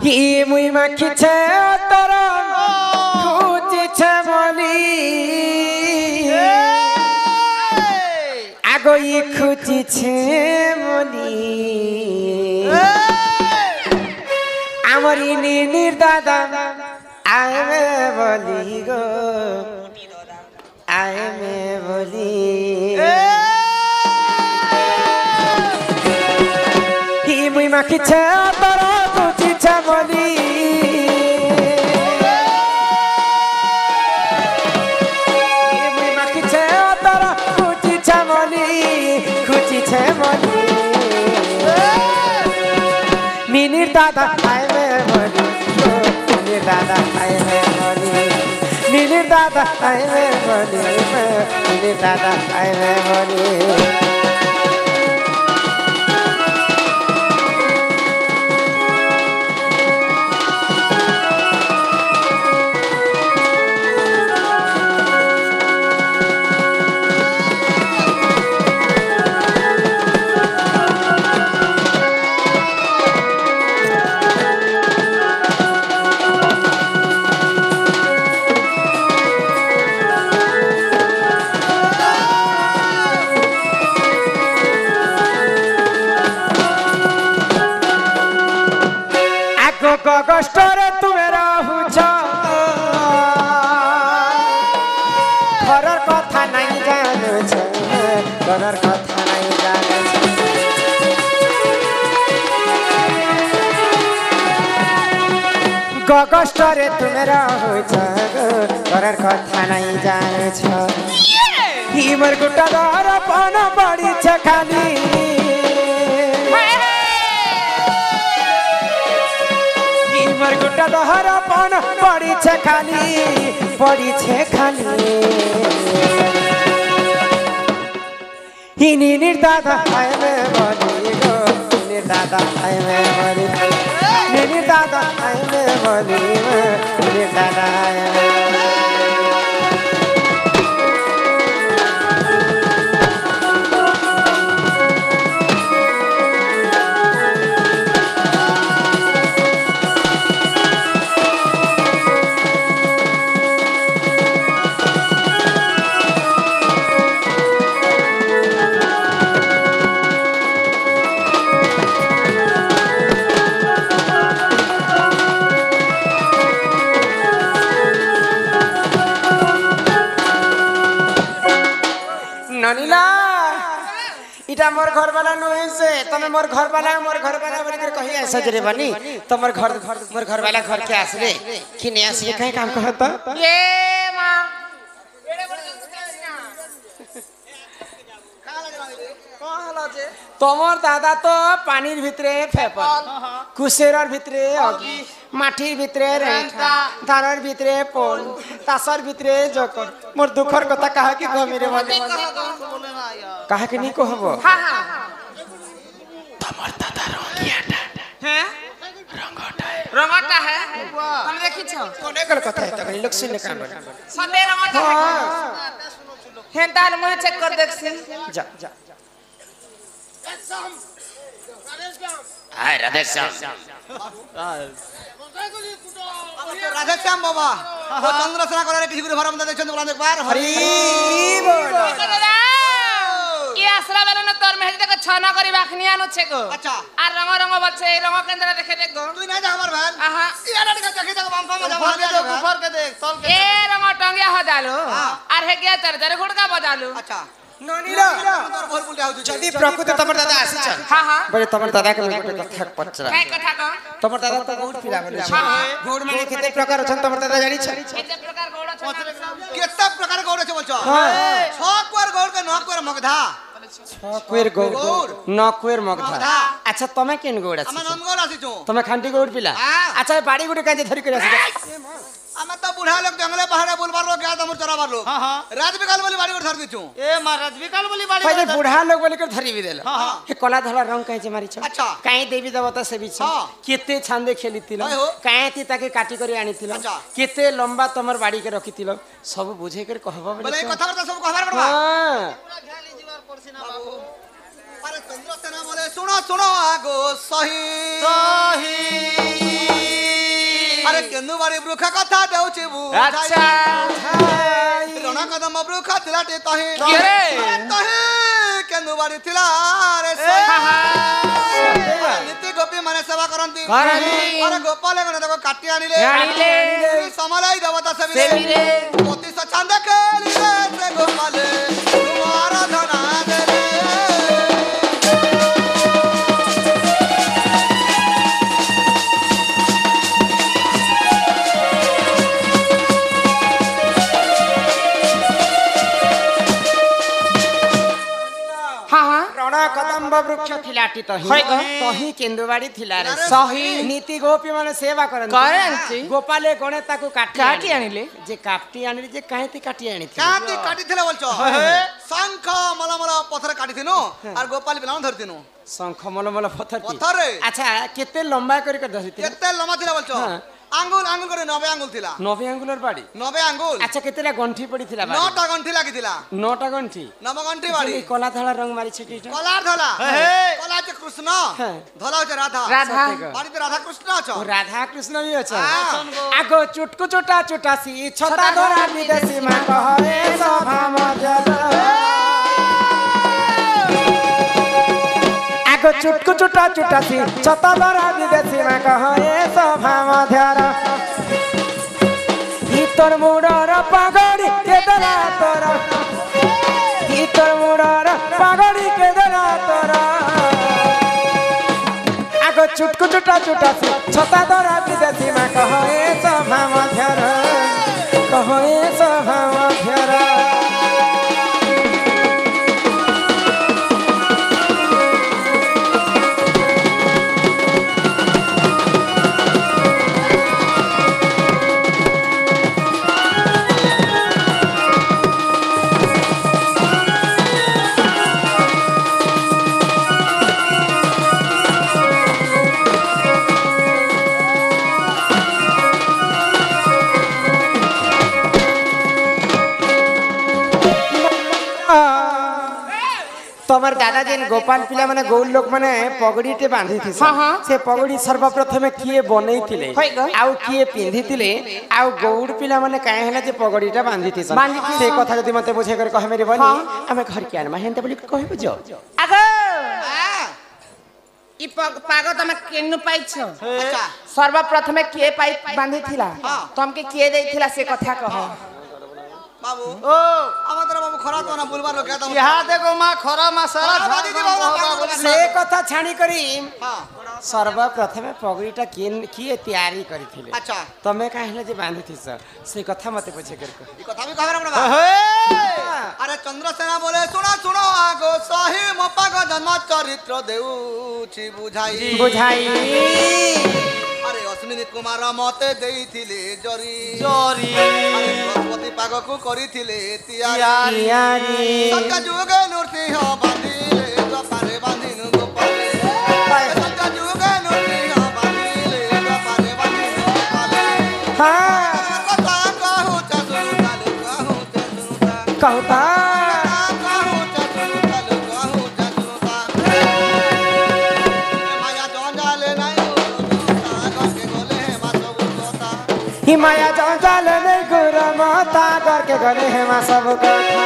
হি মুই মাখিছে তোর খুঁজিছে বলি আগই খুঁজিছে বলি আমার নির দাদা আইমে বলি গো আইমে বলি হি মুই মাখিছে তোর খুঁজিছে বলি হি মুই মাখিছে তোর খুঁজিছে বলি খুঁজিছে বলি নির দাদা আইমে বলি নির দাদা আইমে বলি নির দাদা আইমে বলি নির দাদা আইমে বলি কষ্টরে তুমি রহুছ ঘরের কথা নাই জানুছ ঘরের কথা নাই জানুছ কষ্টরে তুমি রহুছ ঘরের কথা নাই জানুছ হিমর গুটা দর পন পড়িছে খালি গোটা দহর পণ পড়িছে খালি পড়িছে খালি হিনি নির দাদা আইমে বলি গো নির দাদা আইমে বলি নির দাদা আইমে বলি নির দাদা আইমে ननीला इटा मोर घर वाला नुहे से तमे मोर घर वाला बोली कर कहि ऐसा जरे बनी तमर घर मोर घर वाला घर के आसले कि ने आसले कहीं काम कहता ये मां तमर दादा तो पानीर भितरे फेपल कुसेरर भितरे अगी माटिर भितरे रेठा धारर भितरे पोल तासर भितरे जकर मोर दुखर कथा कहा कि गमी रे बोले कहा कि नी कहबो हां हां तमर दादा रंगियाटा हैं रंगटा है हम देखि छ कोने कर कथा है तकनी लोग सुन काम सदे रंगटा है हेंताल मुहे चेक कर देखसी जा जा हाय राधेश्याम राधेश्याम बाबा वो चंद्रसेना करे किसी को भरम दे छन बोला एक बार हरि बोल ये असला वाला न तोर में तक छना करी बाखनी आनु छे गो अच्छा आ रंग रंग बचे रंग केंद्र देखे देख गो तू नहीं जा हमर भाई आहा ये लड़का देखे देख बम बम जा ऊपर के देख तल के ए रंग टंगिया हो डालो आर हे गया तर तर गुड़का बजालू अच्छा ननीला तोर भोल बुल जाउ जल्दी प्रकृति तमर दादा आसी छ हां हां बड़े तमर दादा के गोटे कथा पचरा काय कथा को तमर दादा तो बहुत पीला बोले छ गोड़ माने केते प्रकार छन तमर दादा जानी छ केते प्रकार गोड़ छ केते प्रकार गोड़ छ बोल छ छ कुर गोड़ के न कुर मगधा छ कुर गोड़ न कुर मगधा अच्छा तमे केन गोड़ अछि हम नमगोड़ आसी छु तमे खांटी गोड़ पीला अच्छा बाड़ी गोड़ काजे धरि कर आसी आमे तो बुढ़ा लोग जंगले पहाड़े बुलबार लोग गया तमर चराबार लोग हां हां रात बिकाल बोली बाड़ी धर दिछु ए महाराज बिकाल बोली बाड़ी पहले बुढ़ा लोग बोली कर धरी भी देला हां हे कला धला रंग कहे जे मारी छ अच्छा काई देवी देवता से भी छ केते छांदे खेलितिलो काई ती ताके काटी करी आनितिलो केते लंबा तमर बाड़ी के रखितिलो सब बुझे कर कहबा बोले कथा वार्ता सब कहबार पड़बा हां पूरा खाली जीवार परसिना बाबू अरे चंद्रसेना बोले सुनो सुनो आगो सही सही আরে কেন্দুবাড়ি বৃক্ষ কথা দেউছি বুঝাই আচ্ছা রণ কদম বৃক্ষ থিলাটি তহি কি রে তহি কেন্দুবাড়ি থিলা রে নীতি গোপী মানে সেবা করନ୍ତି আরে গোপালে গনে তাকে কাটি আনিলে সমলাই দেবতা সেবিলে পতি সছন্দ খেলিলে সে গোপালে তোমার আরাধনা দেলে रण कदम्ब वृक्ष थिलाटी तही तही केंदुबाड़ी थिला रे सही नीति गोपी माने सेवा करନ୍ତି गोपाले गणे ताको काटी आनिले जे काटी आनिले जे काहेती काटी आनी थी काटी काटी थिले बोलछो शंख मलमल पत्थर काटी थिनो और गोपाल बिलान धरतिनो शंख मलमल पत्थर पत्थर अच्छा केते लंबा करी कर धरती केते लंबा थिला बोलछो आंगुल आंगुल करे 90 आंगुल थिला 90 आंगुलर बाड़ी 90 आंगुल अच्छा केतेला गंठी पड़ी थिला बाड़ी 9टा गंठी लागि थिला 9टा गंठी 9 गंठी बाड़ी कला धला रंग मारी छिटीटा कला धला कला जे कृष्ण धला जे राधा बाड़ी ते राधा कृष्ण छ राधा कृष्ण भी छ आगो चुटकु चुटा चुटासी छता धरा विदेशी मा कहए सभा मजल आगो चुटकु चुटा चुटासी छता धरा विदेशी मा कहए सभा मध्यर भीतर मुडर पागड़ी के दरा तोरा भीतर मुडर पागड़ी के दरा तोरा आगो चुटकु चुटा चुटासी छता धरा विदेशी मा कहए सभा मध्यर कहए सभा मध्यर तमर दादा जेन गोपाल पिला माने गौल लोक माने पगड़ीटे बांधी थी से पगड़ी सर्वप्रथम किए बनै थिले आउ किए पिंधी थिले आउ गौड़ पिला माने काहे हला जे पगड़ीटा बांधी थी से कथा जदी मते बुझे कर कहे मेरे बनी हमें घर के आनमा हेंते बोली कहे बुझो आगो ई पागो तमे केनु पाइछो अच्छा सर्वप्रथम किए पाई बांधी थिला तमके किए देथिला से कथा कह बाबू ओ আমাদের বাবু খরা তো না বলবার লোক এটা ইহা দেখো মা খরা মা সারা দাদি দি বাবু से कथा छाणी करी सर्वप्रथम पगड़ीटा किए तैयारी करी थिले अच्छा तमे काहे जे बांधी थी से कथा मते पूछे कर ई कथा भी खबर हमरा अरे चंद्रसेना बोले सुनो सुनो आगो सही मपाग जन्म चरित्र देउछि बुझाई बुझाई अरे अश्विनी कुमार मते देइथिले जरी जरी अरे बृहस्पति पाग को करिथिले तियारी संका जुगे नृसिंह बांधिले गोपाले बांधिनु गोपाले संका जुगे नृसिंह बांधिले गोपाले बांधिनु गोपाले हां कथा कहू चसु चालू कहू चसुता कहता कहू चसु चालू कहू चसुता माया जंजाले नाही हिमाया जंजाल ने गुर माता करके गले है मा सब कथा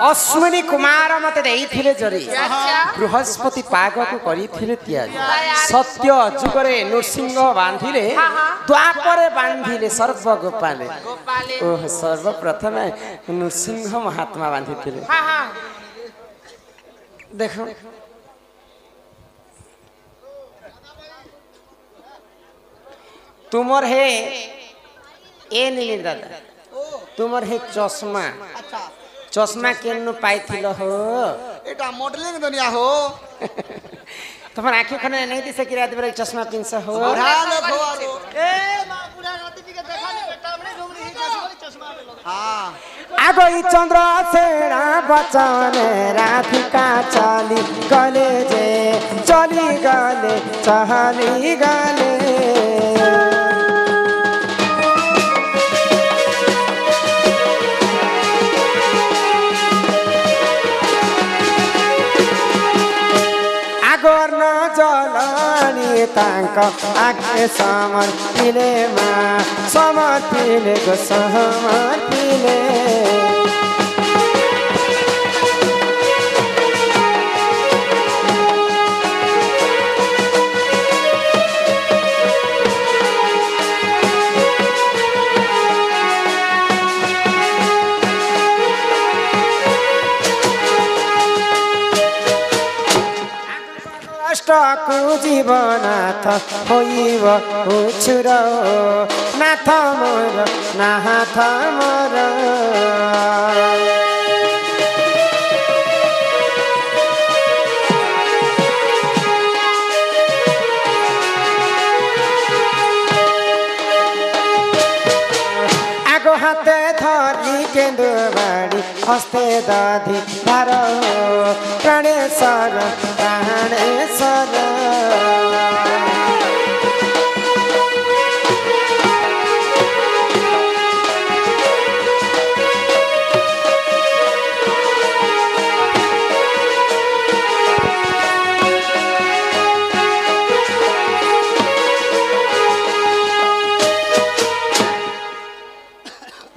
अश्विनी कुमार मते देइथिले जरी बृहस्पति पाग को करिथिले तैयारी सत्य जुगरे नृसिंह बांधिले द्वापरे बांधिले सर्व गोपाले ओह सर्वप्रथम नृसिंह महात्मा बांधिथिले देखो तुमर है ए नील दादा तुमर है चश्मा अच्छा चश्मा केनु पाइथिलो हो एटा मॉडलिंग दुनिया हो तुम्हार आंखें खने नहीं दिसे कि रात भर चश्मा पिनस हो बुढ़ा लोग हो ए मां बुढ़ा रात के देखा नहीं बेटा हमने घूम रही कैसे चश्मा पे लगा हां आगोई चंद्रसेना बचन राधिका चली गले जे चली गले आगोर न जलानी तांक आगे समर्पिले गो समर्पिले अष्टकु जीवनाथ होइब उछुर नाथ मोर आगो हाते धरी केन्दु बाड़ी हस्ते दधि भार प्राणेश्वर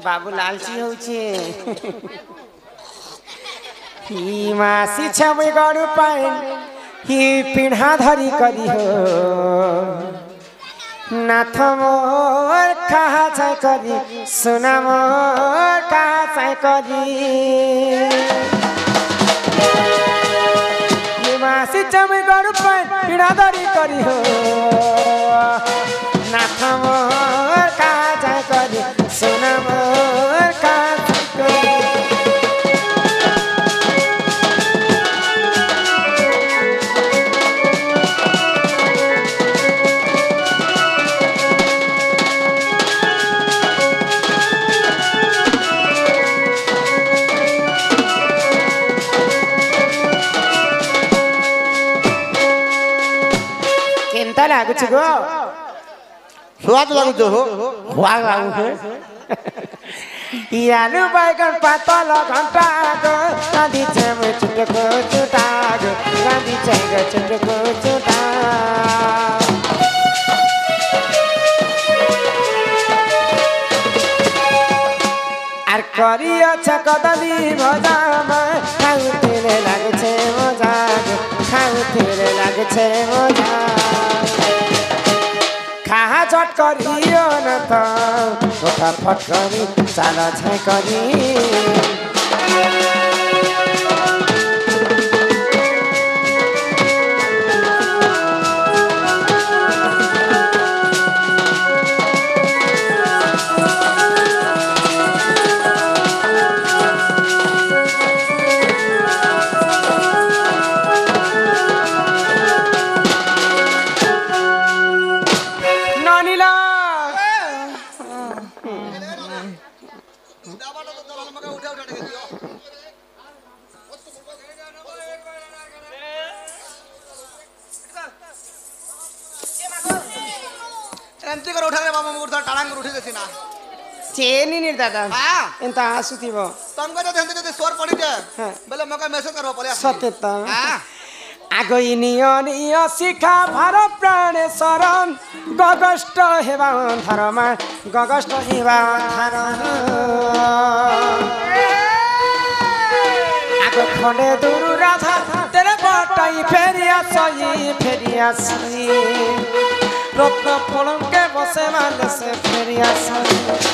बाबू लालची होउछे ही मासी छबै गरु पाइन ही पिढ़ा धरी करी हो नाथ मोर कहा छै करी सुना मोर कहा छै करी ही मासी छबै गरु पाइन पिढ़ा धरी करी हो नाथ मोर कहा छै करी सुना मोर कहा छै करी केनता लागुछ गो स्वाद लागुछ हो स्वाद लागुछ यालु बैगन पातल घंटा गो गांधी चम चुटको चुटा गो गांधी चंग चुटको चुटा आर करिया छकदली भजामा खाउथिले लागछे मजा गो खाउथिले लागछे मजा खाहा झट करियो न त ओठा फटकरी चाल छै करी एमती कर उठा रे बाबा मुर्दा टाळांग उठी देसी ना चेनी नि दादा हां एंता आसुथिबो तुमको तो धंधे दे स्वर पड़ी दे बेले मका मैसेज करो पले सत्यत हां आगो इनियन शिखा भार प्राणेश्वर गगष्ट हेबा धरमा गगष्ट हेबा धर आगो खंडे दुरु राधा तेरे बटाई फेरिया सई रत्न पलंके बसे माले से फेरिया सई